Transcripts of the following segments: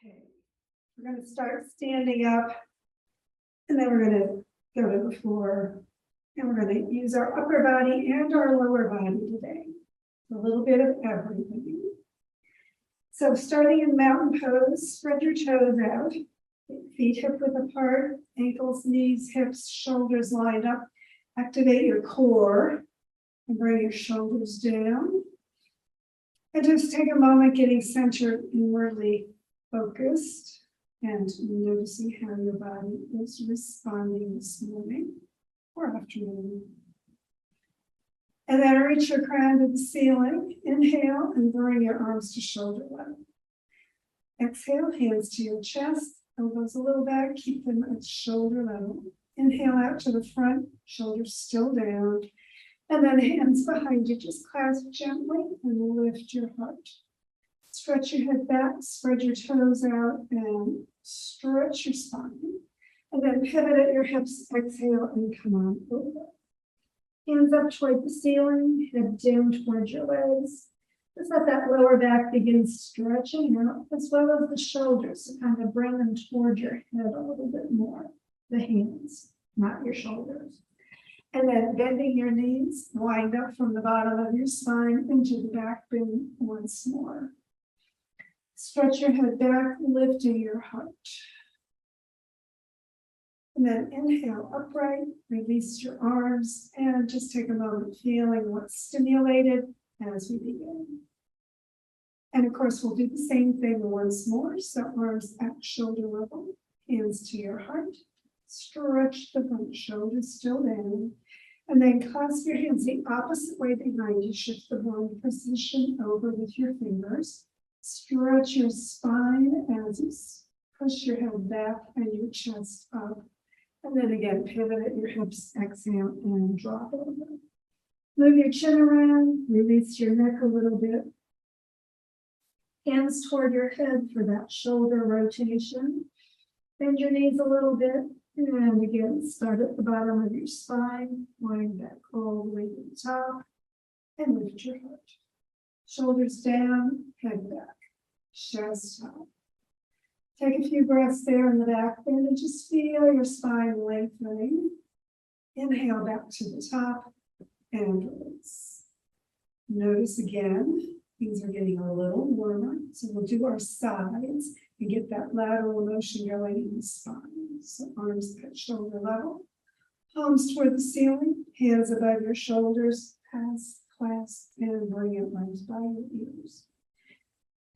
Okay, we're going to start standing up, and then we're going to go to the floor, and we're going to use our upper body and our lower body today. A little bit of everything. So starting in mountain pose, spread your toes out, feet hip width apart, ankles, knees, hips, shoulders lined up. Activate your core and bring your shoulders down. And just take a moment getting centered, inwardly focused, and noticing how your body is responding this morning or afternoon. And then reach your crown to the ceiling. Inhale and bring your arms to shoulder level. Exhale, hands to your chest, elbows a little back, keep them at shoulder level. Inhale out to the front, shoulders still down. And then hands behind you, just clasp gently and lift your heart. Stretch your head back, spread your toes out, and stretch your spine. And then pivot at your hips, exhale, and come on over. Hands up toward the ceiling, head down towards your legs. Just let that lower back begin stretching out, as well as the shoulders, to kind of bring them toward your head a little bit more. The hands, not your shoulders. And then bending your knees, wind up from the bottom of your spine into the back bend once more. Stretch your head back, lifting your heart. And then inhale upright, release your arms, and just take a moment feeling what's stimulated as we begin. And of course, we'll do the same thing once more. So arms at shoulder level, hands to your heart. Stretch the front shoulders still down. And then clasp your hands the opposite way behind you. Shift the bone position over with your fingers. Stretch your spine as you push your head back and your chest up. And then again, pivot at your hips, exhale, and drop over. Move your chin around, release your neck a little bit. Hands toward your head for that shoulder rotation. Bend your knees a little bit. And again, start at the bottom of your spine, wind back all the way to the top, and lift your heart. Shoulders down, head back, chest up. Take a few breaths there in the back bend and just feel your spine lengthening. Inhale back to the top and release. Notice again, things are getting a little warmer. So we'll do our sides and get that lateral motion going in the spine. So arms at shoulder level, palms toward the ceiling, hands above your shoulders, clasp, and bring it right by your ears.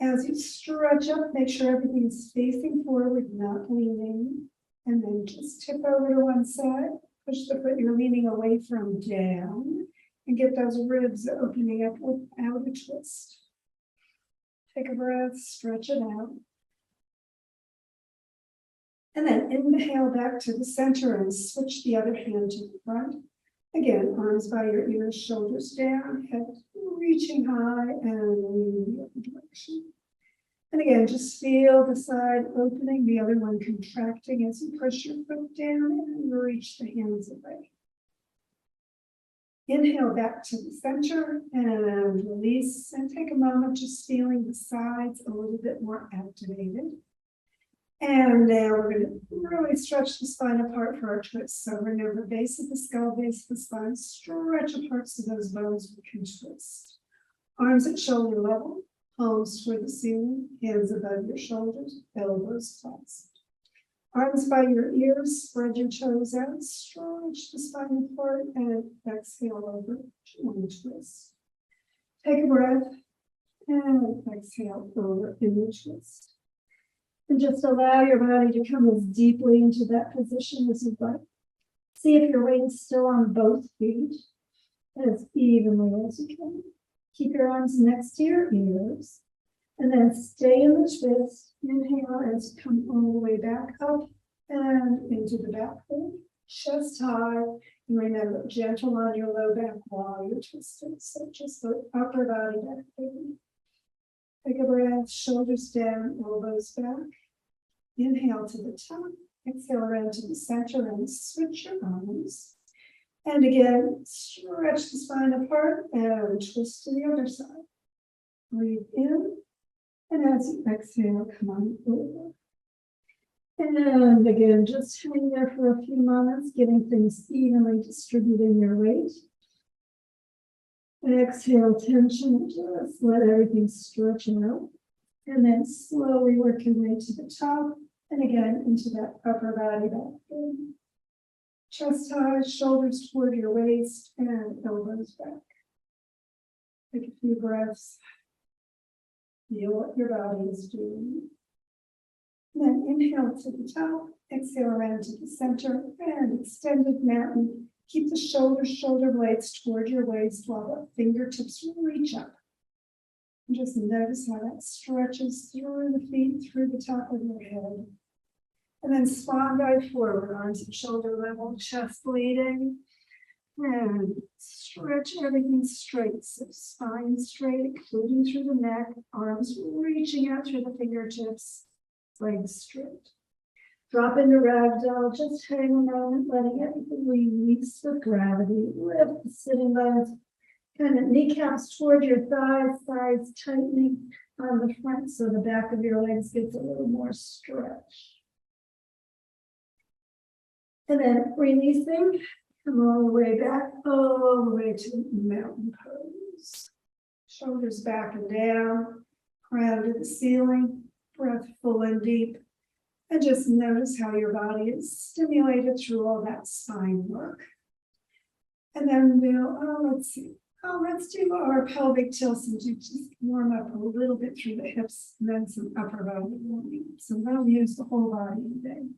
As you stretch up, make sure everything is facing forward, not leaning, and then just tip over to one side, push the foot you're leaning away from down, and get those ribs opening up without a twist. Take a breath, stretch it out. And then inhale back to the center and switch the other hand to the front. Again, arms by your ears, shoulders down, head reaching high and leaning the other direction. And again, just feel the side opening, the other one contracting as you push your foot down and reach the hands away. Inhale back to the center and release, and take a moment just feeling the sides a little bit more activated. And now we're going to really stretch the spine apart for our twist. So remember, base of the skull, base of the spine, stretch apart so those bones can twist. Arms at shoulder level, palms toward the ceiling, hands above your shoulders, elbows clasped. Arms by your ears, spread your toes out, stretch the spine apart, and exhale over to one twist. Take a breath, and exhale over in the twist. And just allow your body to come as deeply into that position as you'd like. See if your weight is still on both feet, as evenly as you can. Keep your arms next to your ears, and then stay in the twist. Inhale as you come all the way back up and into the back bend, chest high. And remember, gentle on your low back while you're twisting. So just the upper body back bend. Take a breath, shoulders down, elbows back. Inhale to the top, exhale around to the center and switch your arms. And again, stretch the spine apart and twist to the other side. Breathe in And as you exhale, come on over. And again, just hang there for a few moments, getting things evenly distributed in your weight. Exhale, tension, just let everything stretch out. And then slowly work your way to the top. And again, into that upper body back in. Chest high, shoulders toward your waist, and elbows back. Take a few breaths. Feel what your body is doing. And then inhale to the top, exhale around to the center, and extended mountain. Keep the shoulder blades toward your waist while the fingertips reach up. And just notice how that stretches through the feet, through the top of your head. And then swan dive forward, arms at shoulder level, chest leading. And stretch everything straight, so spine straight, including through the neck, arms reaching out through the fingertips, legs straight. Drop into ragdoll, just hang a moment, letting everything release with gravity. Lift the sitting bones, kind of kneecaps toward your thighs, thighs tightening on the front so the back of your legs gets a little more stretch. And then releasing, come all the way back, all the way to mountain pose. Shoulders back and down, crown to the ceiling, breath full and deep. And just notice how your body is stimulated through all that spine work. And then let's do our pelvic tilts and just warm up a little bit through the hips and then some upper body warming. So we'll use the whole body today.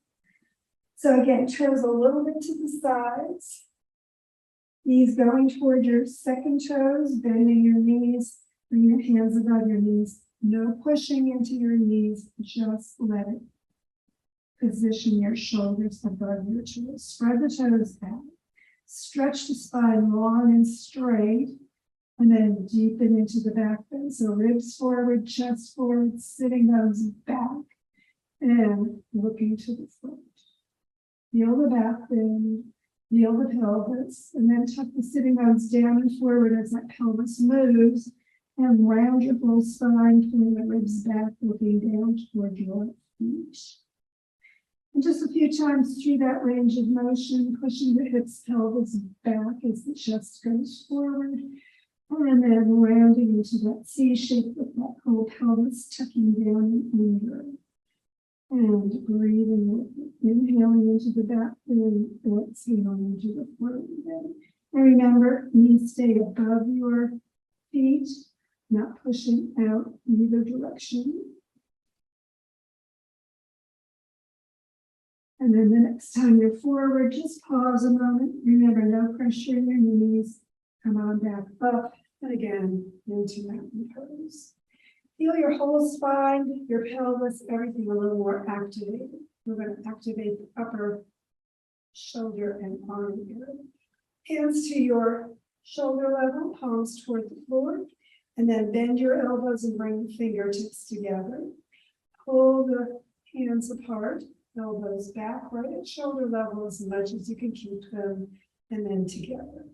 So again, toes a little bit to the sides. Knees going toward your second toes, bending your knees, bring your hands above your knees. No pushing into your knees, just let it position your shoulders above your toes. Spread the toes out. Stretch the spine long and straight, and then deepen into the back bend. So ribs forward, chest forward, sitting bones back, and looking to the front. Feel the back bend, feel the pelvis, and then tuck the sitting bones down and forward as that pelvis moves, and round your whole spine, pulling the ribs back, looking down toward your feet. And just a few times through that range of motion, pushing the hips, pelvis back as the chest goes forward, and then rounding into that C shape with that whole pelvis tucking down and under. And breathing with it, inhaling into the back bend, exhaling into the front bend. And remember, knees stay above your feet, not pushing out either direction. And then the next time you're forward, just pause a moment. Remember, no pressure in your knees. Come on back up, and again, into mountain pose. Feel your whole spine, your pelvis, everything a little more activated. We're going to activate the upper shoulder and arm area. Hands to your shoulder level, palms toward the floor, and then bend your elbows and bring the fingertips together. Pull the hands apart, elbows back, right at shoulder level as much as you can keep them, and then together.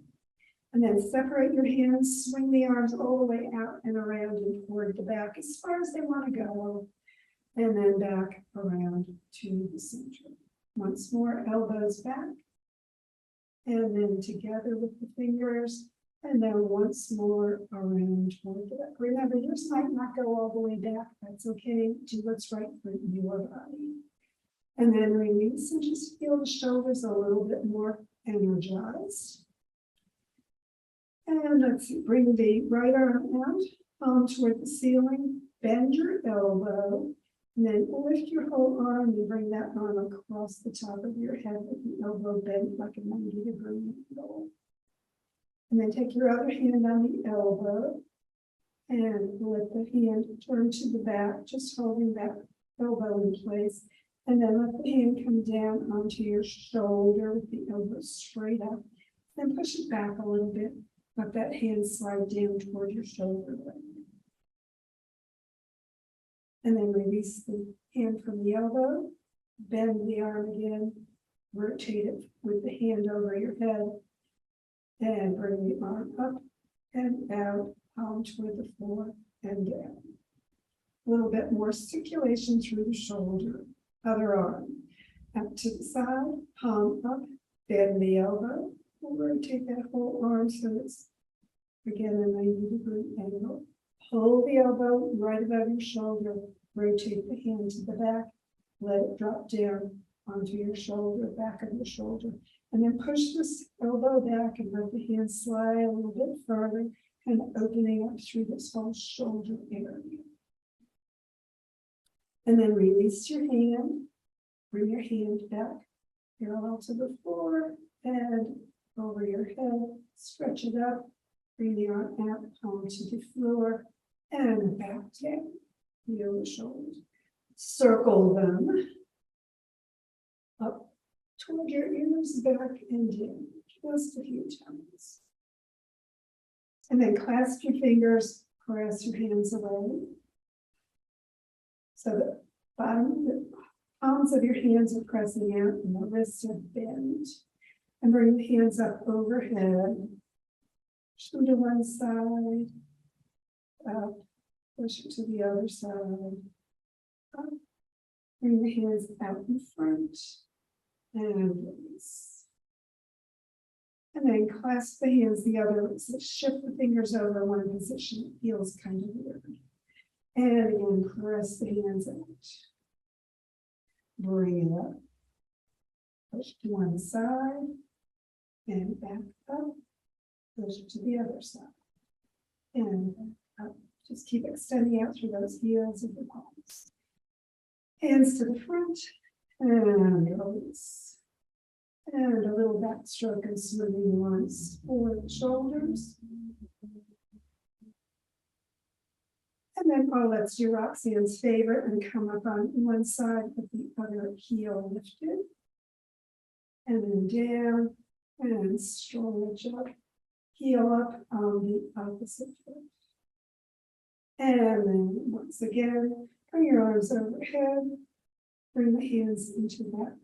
And then separate your hands, swing the arms all the way out and around and toward the back as far as they want to go. And then back around to the center. Once more, elbows back. And then together with the fingers. And then once more around toward the back. Remember, yours might not go all the way back. That's okay. Do what's right for your body. And then release and just feel the shoulders a little bit more energized. And let's see, bring the right arm out, palm toward the ceiling, bend your elbow, and then lift your whole arm and bring that arm across the top of your head with the elbow bent like a 90-degree angle. And then take your other hand on the elbow and let the hand turn to the back, just holding that elbow in place. And then let the hand come down onto your shoulder with the elbow straight up. Then push it back a little bit. Let that hand slide down toward your shoulder blade. And then release the hand from the elbow. Bend the arm again. Rotate it with the hand over your head. And bring the arm up and out, palm toward the floor and down. A little bit more circulation through the shoulder, other arm. Up to the side, palm up, bend the elbow. We'll rotate that whole arm so it's, again, a 90-degree angle. Hold the elbow right above your shoulder, rotate the hand to the back, let it drop down onto your shoulder, back of your shoulder, and then push this elbow back and let the hand slide a little bit further, and opening up through this whole shoulder area. And then release your hand, bring your hand back parallel to the floor and over your head, stretch it up, bring the arm out onto the floor and back down, feel the shoulders. Circle them up toward your ears, back and down, just a few times. And then clasp your fingers, press your hands away. So the palms of your hands are pressing out and the wrists are bent. And bring the hands up overhead. Push them to one side. Up. Push it to the other side. Up. Bring the hands out in front. And release. And then clasp the hands the other way. So shift the fingers over one position. It feels kind of weird. And again, press the hands out. Bring it up. Push to one side. And back up. Push it to the other side. And back up. Just keep extending out through those heels of the palms. Hands to the front. And release. And a little backstroke and smoothing once for the shoulders. And then, oh, let's do Roxanne's favorite and come up on one side with the other heel lifted. And then down and stretch up. Heel up on the opposite foot. And then once again, bring your arms overhead. Bring the hands into that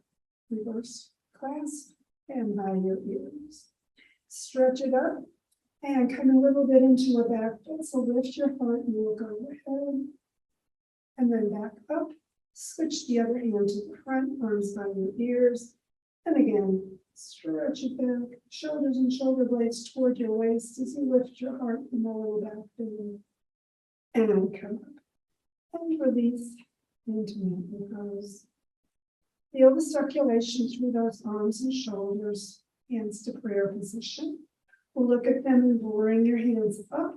reverse clasp and by your ears. Stretch it up. And come a little bit into a back bend. So lift your heart and look overhead. And then back up. Switch the other hand to the front, arms by your ears. And again, stretch it back. Shoulders and shoulder blades toward your waist as you lift your heart from a little back bend. And come up. And release into mountain pose. Feel the circulation through those arms and shoulders. Hands to prayer position. We'll look at them and bring your hands up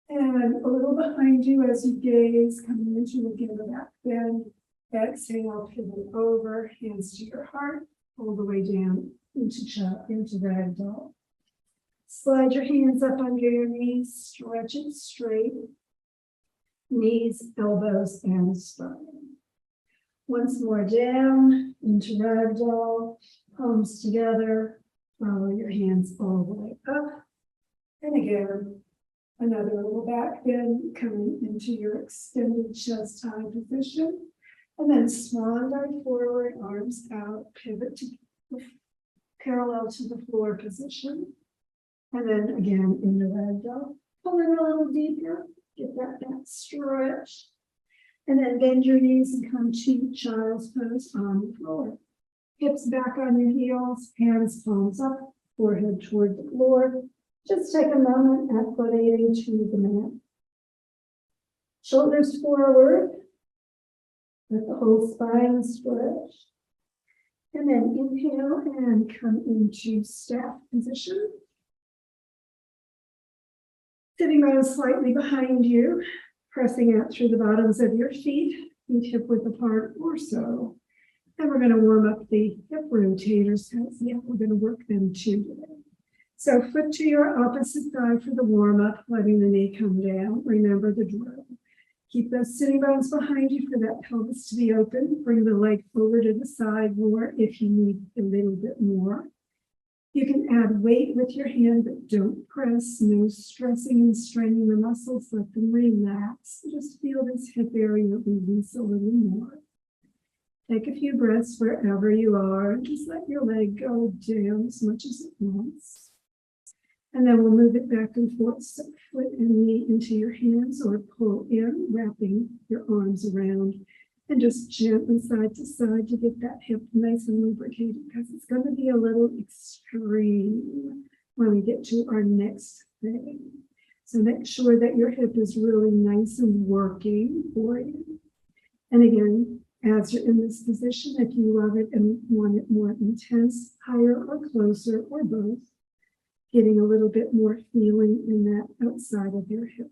and a little behind you as you gaze, coming into again the back bend. Exhale, pivot over, hands to your heart, all the way down into ragdoll. Slide your hands up under your knees, stretch it straight, knees, elbows, and spine. Once more down into ragdoll, palms together. Follow your hands all the way up. And again, another little back bend coming into your extended chest high position. And then swan dive forward, arms out, pivot to parallel to the floor position. And then again, into ragdoll. Pull in a little deeper, get that back stretch. And then bend your knees and come to child's pose on the floor. Hips back on your heels, hands palms up, forehead toward the floor. Just take a moment acclimating to the mat. Shoulders forward, let the whole spine stretch. And then inhale and come into staff position. Sitting bones slightly behind you, pressing out through the bottoms of your feet, feet hip width apart or so. And we're going to warm up the hip rotators. Yeah, we're going to work them too today. So foot to your opposite thigh for the warm up, letting the knee come down. Remember the drill. Keep those sitting bones behind you for that pelvis to be open. Bring the leg over to the side more if you need a little bit more. You can add weight with your hand, but don't press. No stressing and straining the muscles. Let them relax. Just feel this hip area release a little more. Take a few breaths wherever you are and just let your leg go down as much as it wants. And then we'll move it back and forth, so foot and knee into your hands or pull in, wrapping your arms around and just gently side to side to get that hip nice and lubricated, because it's going to be a little extreme when we get to our next thing. So make sure that your hip is really nice and working for you. And again, as you're in this position, if you love it and want it more intense, higher or closer or both, getting a little bit more feeling in that outside of your hip.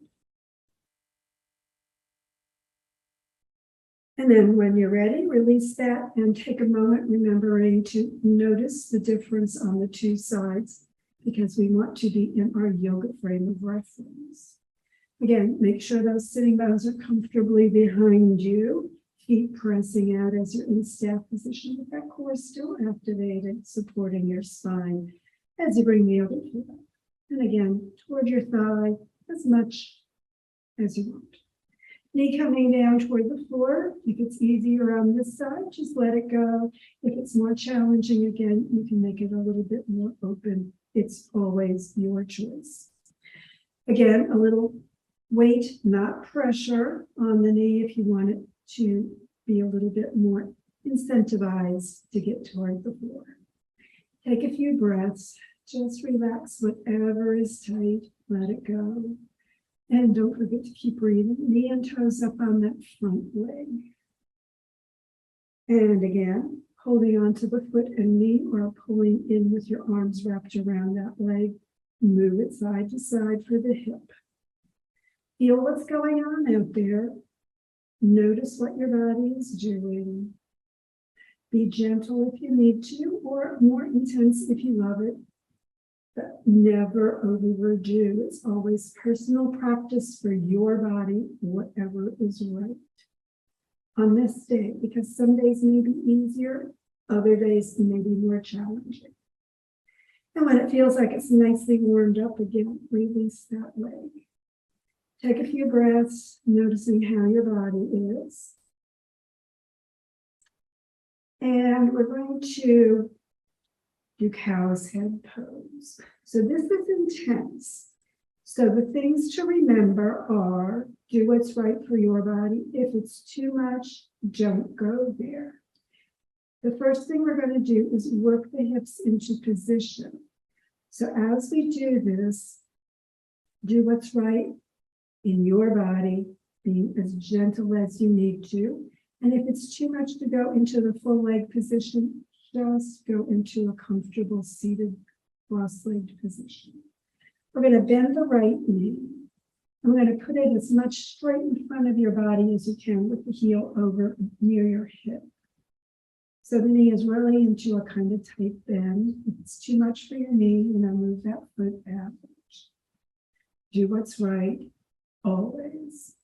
And then when you're ready, release that and take a moment remembering to notice the difference on the two sides, because we want to be in our yoga frame of reference. Again, make sure those sitting bones are comfortably behind you, feet pressing out as you're in staff position, with that core still activated, supporting your spine as you bring the other foot up. And again, toward your thigh as much as you want. Knee coming down toward the floor. If it's easier on this side, just let it go. If it's more challenging, again, you can make it a little bit more open. It's always your choice. Again, a little weight, not pressure on the knee if you want it to be a little bit more incentivized to get toward the floor. Take a few breaths, just relax whatever is tight, let it go. And don't forget to keep breathing, knee and toes up on that front leg. And again, holding on to the foot and knee or pulling in with your arms wrapped around that leg. Move it side to side for the hip. Feel what's going on out there. Notice what your body is doing. Be gentle if you need to, or more intense if you love it. But never overdo. It's always personal practice for your body, whatever is right on this day, because some days may be easier, other days may be more challenging. And when it feels like it's nicely warmed up again, release that leg. Take a few breaths, noticing how your body is. And we're going to do cow's head pose. So this is intense. So the things to remember are, do what's right for your body. If it's too much, don't go there. The first thing we're going to do is work the hips into position. So as we do this, do what's right in your body, being as gentle as you need to. And if it's too much to go into the full leg position, just go into a comfortable seated cross-legged position. We're going to bend the right knee. I'm going to put it as much straight in front of your body as you can with the heel over near your hip. So the knee is really into a kind of tight bend. If it's too much for your knee, move that foot out. Do what's right, always.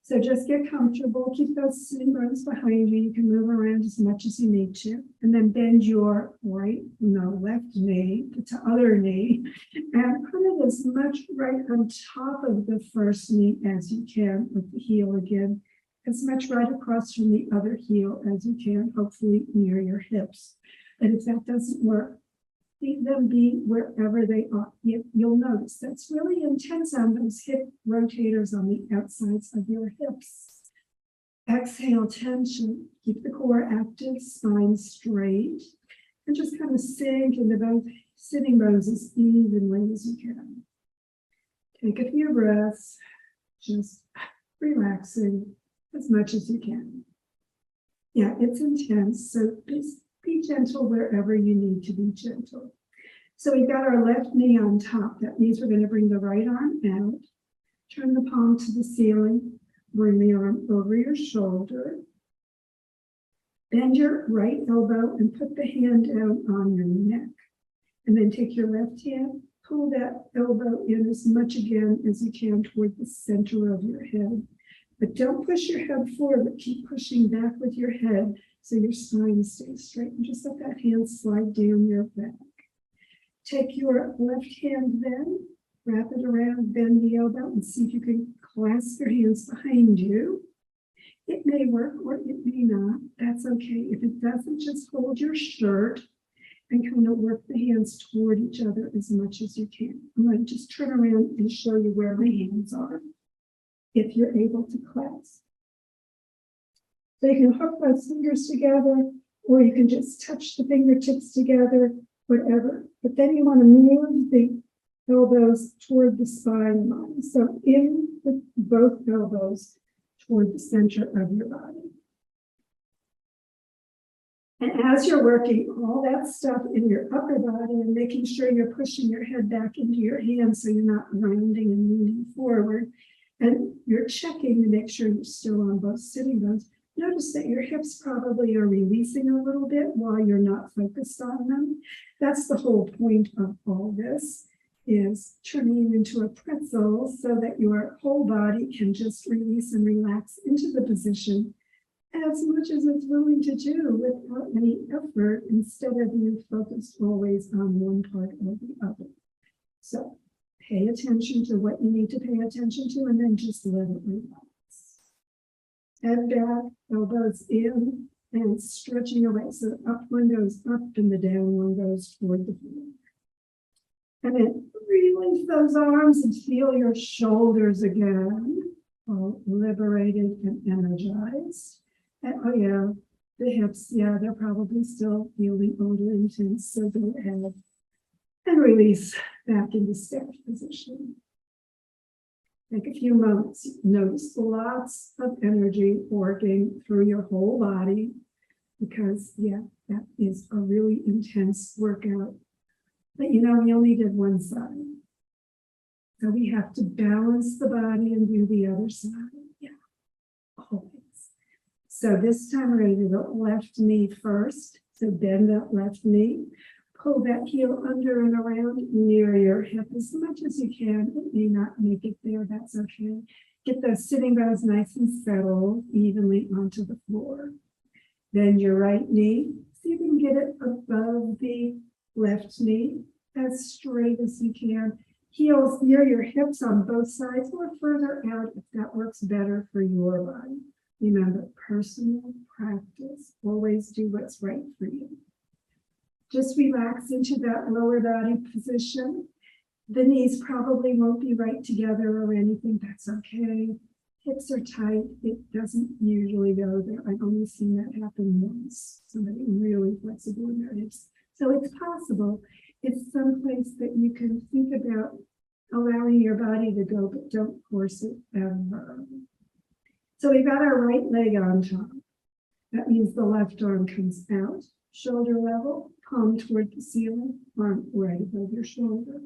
So just get comfortable, keep those sitting bones behind you. You can move around as much as you need to. And then bend your left knee to other knee and put it as much right on top of the first knee as you can with the heel again, as much right across from the other heel as you can, hopefully near your hips. And if that doesn't work, leave them be wherever they are. You'll notice that's really intense on those hip rotators on the outsides of your hips. Exhale, tension. Keep the core active, spine straight, and just kind of sink into both sitting bones as evenly as you can. Take a few breaths, just relaxing as much as you can. Yeah, it's intense, so be gentle wherever you need to be gentle. So we've got our left knee on top. That means we're going to bring the right arm out, turn the palm to the ceiling, bring the arm over your shoulder, bend your right elbow and put the hand down on your neck. And then take your left hand, pull that elbow in as much again as you can toward the center of your head. But don't push your head forward, but keep pushing back with your head so your spine stays straight. And just let that hand slide down your back. Take your left hand then, wrap it around, bend the elbow, and see if you can clasp your hands behind you. It may work or it may not. That's okay. If it doesn't, just hold your shirt and kind of work the hands toward each other as much as you can. I'm going to just turn around and show you where my hands are, if you're able to clasp. So you can hook those fingers together, or you can just touch the fingertips together, whatever. But then you want to move the elbows toward the spine line. So in with both elbows toward the center of your body. And as you're working all that stuff in your upper body and making sure you're pushing your head back into your hands so you're not rounding and leaning forward, and you're checking to make sure you're still on both sitting bones, notice that your hips probably are releasing a little bit while you're not focused on them. That's the whole point of all this, is turning into a pretzel so that your whole body can just release and relax into the position as much as it's willing to do without any effort, instead of you focused always on one part or the other. So pay attention to what you need to pay attention to, and then just let it relax. Head back, elbows in, and stretching away. So the up one goes up and the down one goes toward the floor. And then release those arms and feel your shoulders again, all liberated and energized. And oh yeah, the hips, yeah, they're probably still feeling a little intense. So go ahead and release back into static position. Take a few moments. Notice lots of energy working through your whole body, because yeah, that is a really intense workout. But you know, we only did one side. So we have to balance the body and do the other side. Yeah, always. So this time we're going to do the left knee first. So bend that left knee. Pull that heel under and around near your hip as much as you can. It may not make it there, that's okay. Get those sitting bones nice and settled evenly onto the floor. Then your right knee, see if you can get it above the left knee, as straight as you can. Heels near your hips on both sides or further out if that works better for your body. Remember, personal practice. Always do what's right for you. Just relax into that lower body position. The knees probably won't be right together or anything. That's okay. Hips are tight. It doesn't usually go there. I've only seen that happen once. Somebody really flexible in their hips. So it's possible. It's someplace that you can think about allowing your body to go, but don't force it ever. So we've got our right leg on top. That means the left arm comes out, shoulder level, palm toward the ceiling, arm right above your shoulder.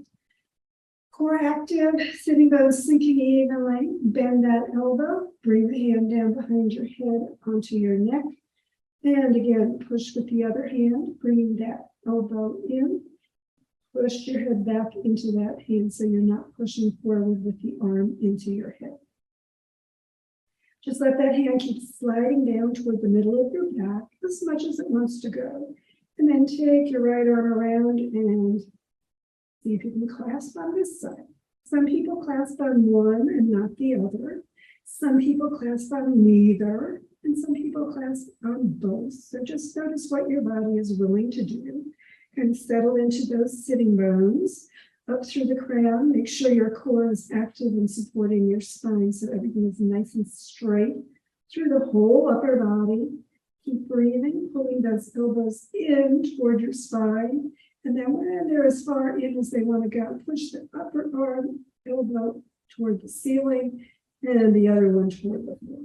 Core active, sitting bones sinking evenly. Bend that elbow, bring the hand down behind your head onto your neck. And again, push with the other hand, bringing that elbow in. Push your head back into that hand so you're not pushing forward with the arm into your head. Just let that hand keep sliding down toward the middle of your back as much as it wants to go. And then take your right arm around and see if you can clasp on this side. Some people clasp on one and not the other. Some people clasp on neither. And some people clasp on both. So just notice what your body is willing to do. And settle into those sitting bones. Up through the crown, make sure your core is active and supporting your spine so everything is nice and straight through the whole upper body. Keep breathing, pulling those elbows in toward your spine. And then when they're as far in as they want to go, push the upper arm, elbow toward the ceiling and the other one toward the floor.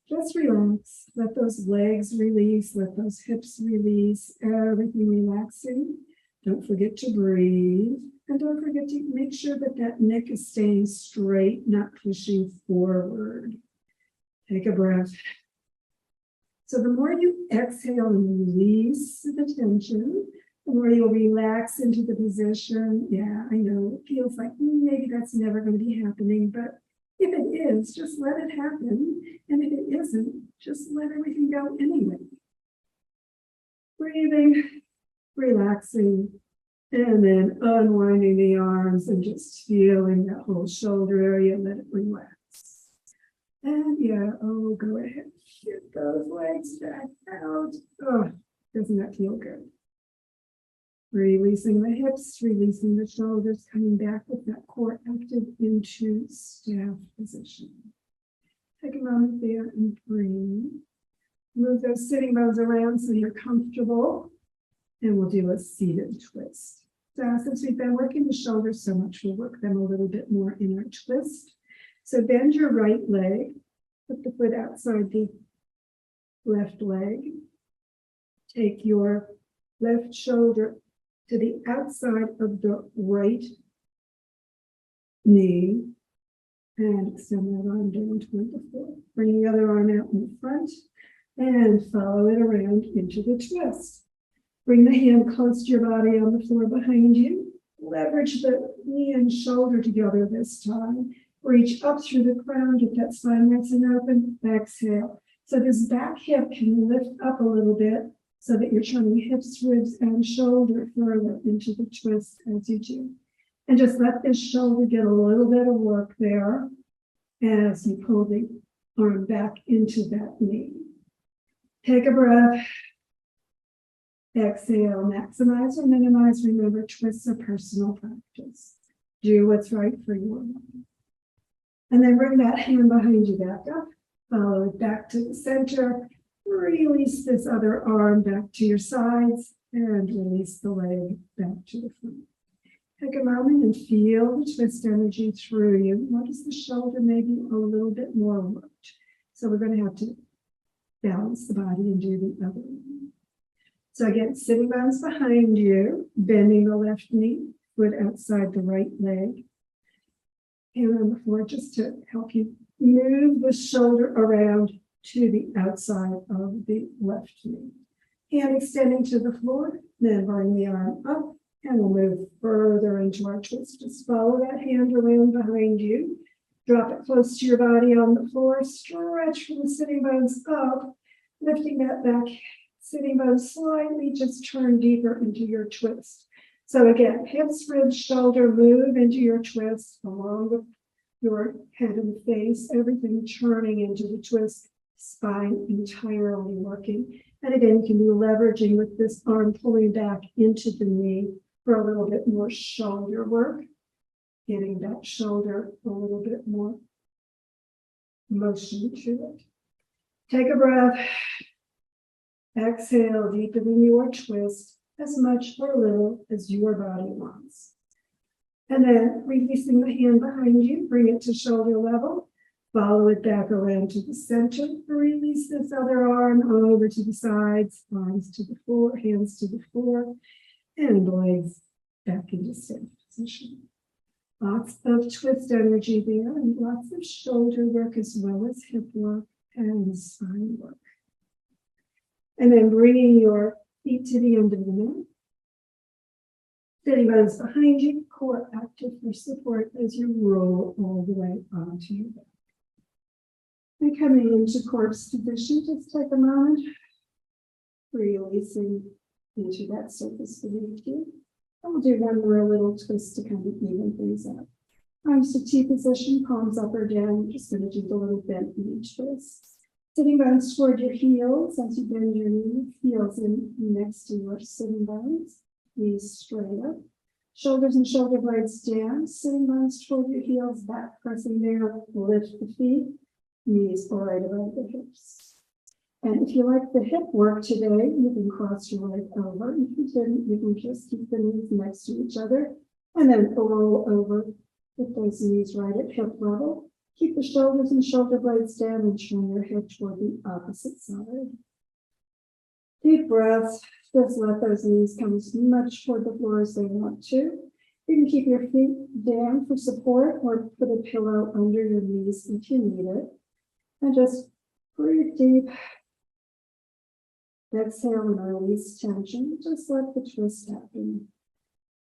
Just relax, let those legs release, let those hips release, everything relaxing. Don't forget to breathe. And don't forget to make sure that that neck is staying straight, not pushing forward. Take a breath. So the more you exhale and release the tension, the more you'll relax into the position. Yeah, I know it feels like maybe that's never going to be happening, but if it is, just let it happen. And if it isn't, just let everything go anyway. Breathing, relaxing. And then unwinding the arms and just feeling that whole shoulder area, let it relax. And yeah, oh, go ahead, get those legs back out. Oh, doesn't that feel good? Releasing the hips, releasing the shoulders, coming back with that core active into staff position. Take a moment there and breathe. Move those sitting bones around so you're comfortable. And we'll do a seated twist. So since we've been working the shoulders so much, we'll work them a little bit more in our twist. So bend your right leg, put the foot outside the left leg. Take your left shoulder to the outside of the right knee and extend that arm down toward the floor. Bring the other arm out in the front and follow it around into the twist. Bring the hand close to your body on the floor behind you. Leverage the knee and shoulder together this time. Reach up through the crown, get that spine nice and open. Exhale. So this back hip can lift up a little bit so that you're turning hips, ribs, and shoulder further into the twist as you do. And just let this shoulder get a little bit of work there as you pull the arm back into that knee. Take a breath. Exhale, maximize or minimize. Remember, twists are personal practice. Do what's right for your body. And then bring that hand behind you back up. Follow it back to the center. Release this other arm back to your sides and release the leg back to the front. Take a moment and feel the twist energy through you. Notice the shoulder maybe a little bit more worked. So we're going to have to balance the body and do the other one. So again, sitting bones behind you, bending the left knee, foot outside the right leg. Hand on the floor just to help you move the shoulder around to the outside of the left knee. Hand extending to the floor, then bring the arm up and we'll move further into our twist. Just follow that hand around behind you. Drop it close to your body on the floor. Stretch from the sitting bones up, lifting that back sitting bones slightly, just turn deeper into your twist. So again, hips, ribs, shoulder, move into your twist along with your head and face, everything turning into the twist, spine entirely working. And again, you can be leveraging with this arm pulling back into the knee for a little bit more shoulder work, getting that shoulder a little bit more motion to it. Take a breath. Exhale, deepening your twist as much or little as your body wants. And then releasing the hand behind you, bring it to shoulder level. Follow it back around to the center. Release this other arm over to the sides, arms to the floor, hands to the floor, and legs back into safe position. Lots of twist energy there and lots of shoulder work as well as hip work and spine work. And then bringing your feet to the end of the mat. Sitting bones behind you, core active for support as you roll all the way onto your back. And coming into corpse position, just take a moment, releasing into that surface beneath you. And we'll do one more little twist to kind of even things up. Arms to T position, palms up or down. Just going to do the little bend in each twist. Sitting bones toward your heels as you bend your knee, heels in next to your sitting bones, knees straight up. Shoulders and shoulder blades down, sitting bones toward your heels, back pressing down, lift the feet, knees right above the hips. And if you like the hip work today, you can cross your leg over. If you didn't, you can just keep the knees next to each other and then roll over with those knees right at hip level. Keep the shoulders and shoulder blades down and turn your head toward the opposite side. Deep breaths. Just let those knees come as much toward the floor as they want to. You can keep your feet down for support or put a pillow under your knees if you need it. And just breathe deep. Exhale and release tension. Just let the twist happen.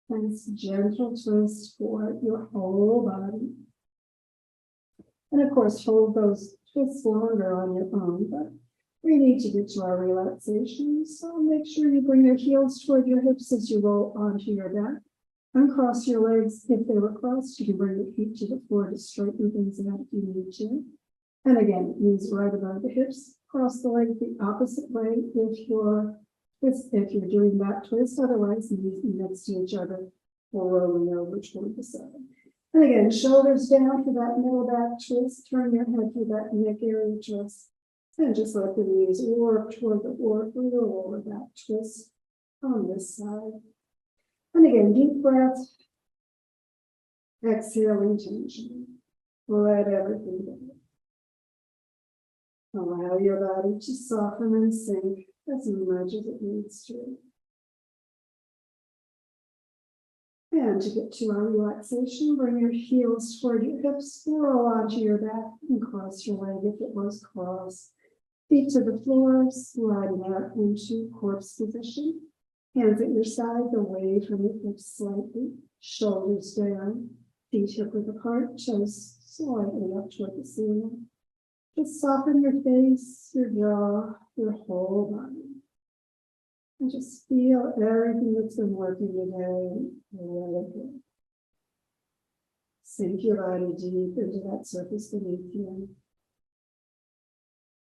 Nice gentle twist for your whole body. And of course, hold those twists longer on your own, but we need to get to our relaxation. So make sure you bring your heels toward your hips as you roll onto your back. Uncross your legs if they were crossed. You can bring your feet to the floor to straighten things out if you need to. And again, knees right above the hips. Cross the leg the opposite way if your if you're doing that twist, otherwise knees next to each other or rolling over toward the side. And again, shoulders down for that middle back twist, turn your head for that neck area twist, and just let the knees warp toward the lower back twist on this side. And again, deep breath, exhaling tension, let everything go. Allow your body to soften and sink as much as it needs to. And to get to our relaxation, bring your heels toward your hips, roll onto your back and cross your leg if it was crossed. Feet to the floor, sliding out into corpse position. Hands at your sides, away from your hips slightly, shoulders down, feet hip width apart, toes slightly up toward the ceiling. Just soften your face, your jaw, your whole body. And just feel everything that's been working today. Let it go. Sink your body deep into that surface beneath you.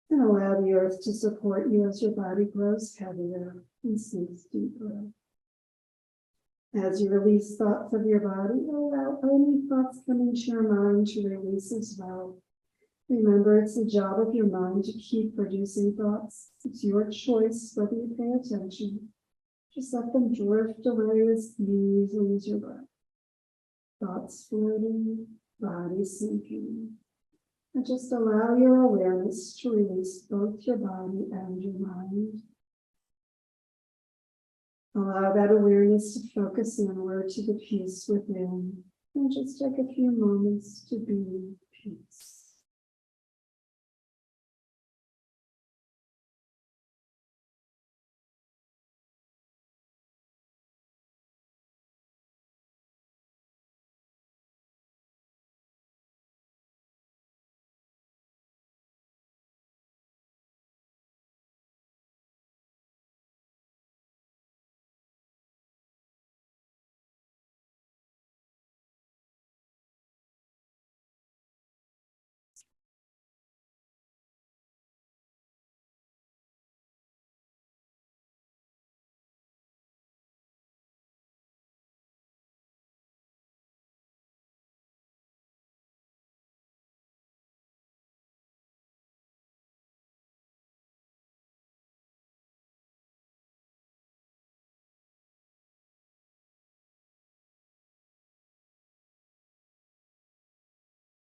And allow the earth to support you as your body grows heavier and sinks deeper. As you release thoughts of your body, allow only thoughts coming to your mind to release as well. Remember, it's the job of your mind to keep producing thoughts. It's your choice whether you pay attention. Just let them drift away as easily as your breath. Thoughts floating, body sinking. And just allow your awareness to release both your body and your mind. Allow that awareness to focus inward to the peace within. And just take a few moments to be in peace.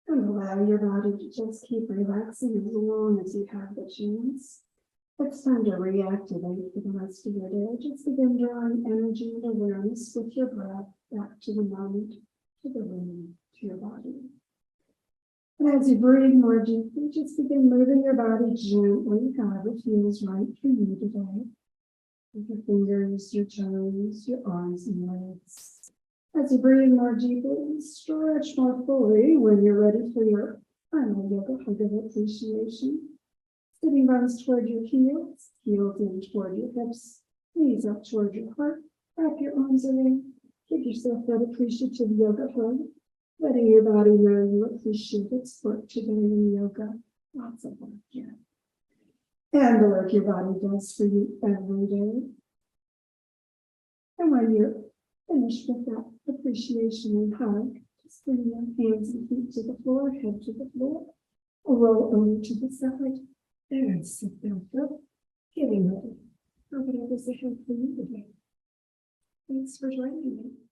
And allow your body to just keep relaxing as long as you have the chance. It's time to reactivate for the rest of your day. Just begin drawing energy and awareness with your breath back to the moment, to the room, to your body. And as you breathe more deeply, just begin moving your body gently, however feels right for you today. With your fingers, your toes, your arms and legs. As you breathe more deeply, stretch more fully when you're ready for your final yoga hug of appreciation. Sitting bones toward your heels, heels in toward your hips, knees up toward your heart. Wrap your arms around. Give yourself that appreciative yoga hug, letting your body know you appreciate its work today in yoga. Lots of work, yeah. And the work your body does for you every day. And when you're finished with that appreciation and hug, just bring your hands and feet to the floor, head to the floor, roll over to the side, and sit down, getting ready for whatever's ahead for you today. Thanks for joining me.